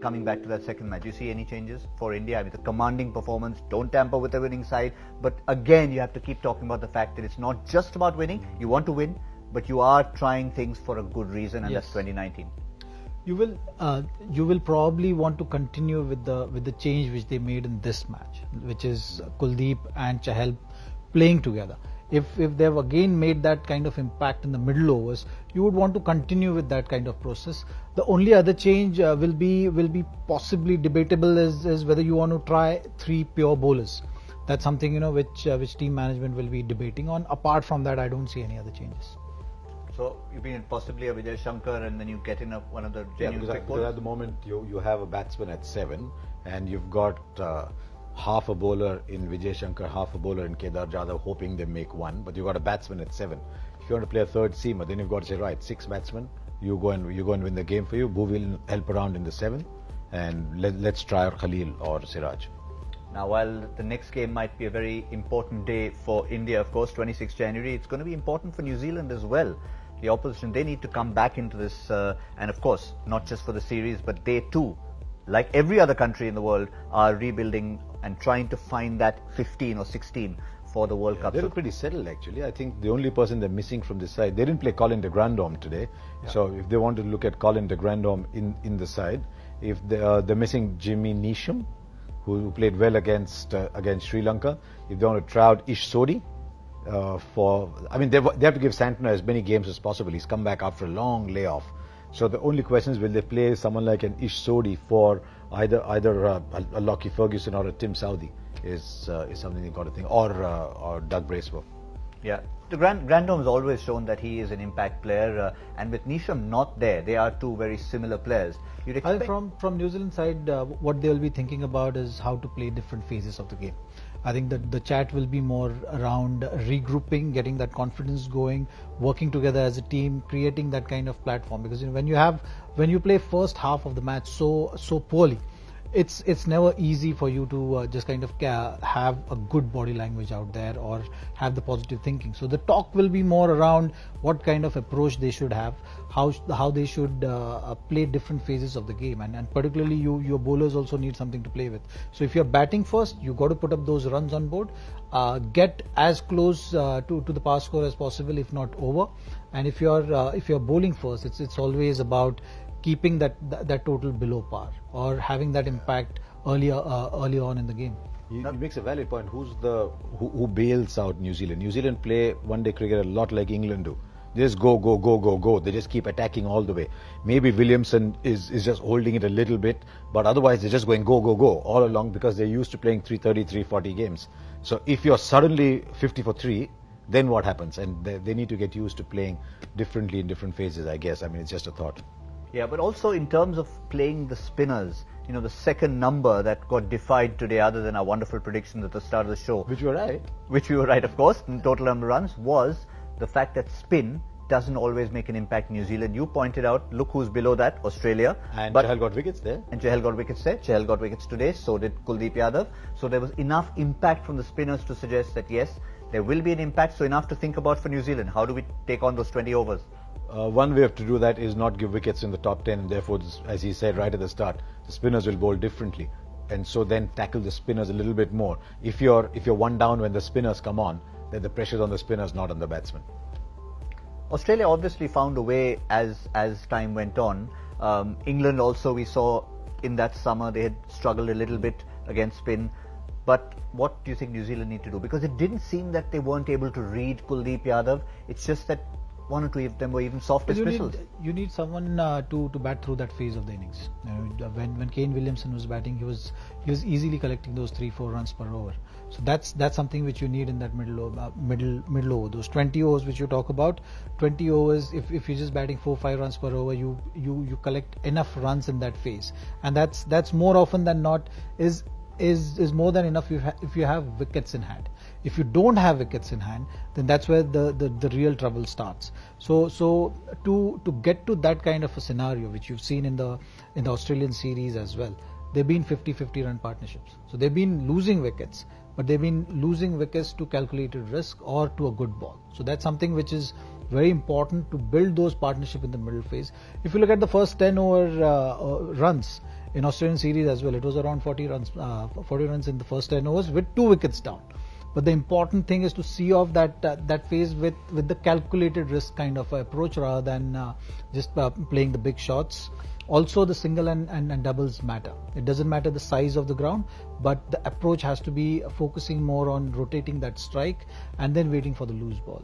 coming back to that second match? Do you see any changes for India? I mean, the commanding performance, don't tamper with the winning side. But again, you have to keep talking about the fact that it's not just about winning. You want to win, but you are trying things for a good reason, and that's 2019. You will probably want to continue with the change which they made in this match, which is Kuldeep and Chahal playing together. If they've again made that kind of impact in the middle overs, you would want to continue with that kind of process. The only other change will be possibly debatable is whether you want to try 3 pure bowlers. That's something which team management will be debating on. Apart from that, I don't see any other changes. So you've been possibly a Vijay Shankar, and then you get in one of the genuine quick because at the moment you have a batsman at 7, and you've got half a bowler in Vijay Shankar, half a bowler in Kedar Jadhav, hoping they make 1, but you've got a batsman at 7. If you want to play a third seamer, then you've got to say, right, 6 batsmen, you go and win the game for you. Bhu will help around in the 7, and let's try our Khalil or Siraj. Now, while the next game might be a very important day for India, of course, 26 January, it's going to be important for New Zealand as well. The opposition, they need to come back into this, and of course, not just for the series, but they too, like every other country in the world, are rebuilding and trying to find that 15 or 16 for the World Cup. They're pretty settled, actually. I think the only person they're missing from this side, they didn't play Colin de Grandhomme today. Yeah. So if they want to look at Colin de Grandhomme in the side, if they're missing Jimmy Neesham, who played well against Sri Lanka, if they want to try out Ish Sodhi, they have to give Santner as many games as possible. He's come back after a long layoff. So the only question is, will they play someone like an Ish Sodhi for either a Lockie Ferguson or a Tim Southee is something you've got to think, or Doug Bracewell. Yeah, the Grandhomme has always shown that he is an impact player, and with Neesham not there, they are two very similar players. You'd expect from New Zealand side, what they will be thinking about is how to play different phases of the game. I think that the chat will be more around regrouping, getting that confidence going, working together as a team, creating that kind of platform. Because when you play first half of the match so poorly, it's never easy for you to just kind of have a good body language out there or have the positive thinking. So the talk will be more around what kind of approach they should have, how they should play different phases of the game, and particularly your bowlers also need something to play with. So if you're batting first, you got to put up those runs on board, get as close to the pass score as possible, if not over. And if you're bowling first, it's always about keeping that total below par or having that impact early on in the game. He makes a valid point. Who bails out New Zealand? New Zealand play one-day cricket a lot like England do. They just go. They just keep attacking all the way. Maybe Williamson is just holding it a little bit, but otherwise they're just going go all along because they're used to playing 330, 340 games. So if you're suddenly 50 for 3, then what happens? And they need to get used to playing differently in different phases, I guess. I mean, it's just a thought. Yeah, but also in terms of playing the spinners, the second number that got defied today, other than our wonderful predictions at the start of the show. Which we were right, of course, in total number of runs, was the fact that spin doesn't always make an impact in New Zealand. You pointed out, look who's below that, Australia. And Chahal got wickets there. Chahal got wickets today, so did Kuldeep Yadav. So there was enough impact from the spinners to suggest that yes, there will be an impact, so enough to think about for New Zealand. How do we take on those 20 overs? One way to do that is not give wickets in the top 10, and therefore, as he said right at the start, the spinners will bowl differently, and so then tackle the spinners a little bit more. If you're one down when the spinners come on, then the pressure's on the spinners, not on the batsmen. Australia obviously found a way as time went on. England also, we saw in that summer they had struggled a little bit against spin. But what do you think New Zealand need to do? Because it didn't seem that they weren't able to read Kuldeep Yadav. It's just that one or two of them were even soft dismissals. You need someone to bat through that phase of the innings. When Kane Williamson was batting, he was easily collecting those 3-4 runs per over. So that's something which you need in that middle over. Those 20 overs which you talk about, 20 overs. If you're just batting 4-5 runs per over, you collect enough runs in that phase, and that's more often than not is more than enough if you have wickets in hand. If you don't have wickets in hand, then that's where the real trouble starts. So to get to that kind of a scenario, which you've seen in the Australian series as well, they've been 50-50 run partnerships. So they've been losing wickets, but they've been losing wickets to calculated risk or to a good ball. So that's something which is very important to build those partnership in the middle phase. If you look at the first 10 over runs in Australian series as well, it was around 40 runs in the first 10 overs with 2 wickets down. But the important thing is to see off that phase with the calculated risk kind of approach rather than just playing the big shots. Also, the single and doubles matter. It doesn't matter the size of the ground, but the approach has to be focusing more on rotating that strike and then waiting for the loose ball.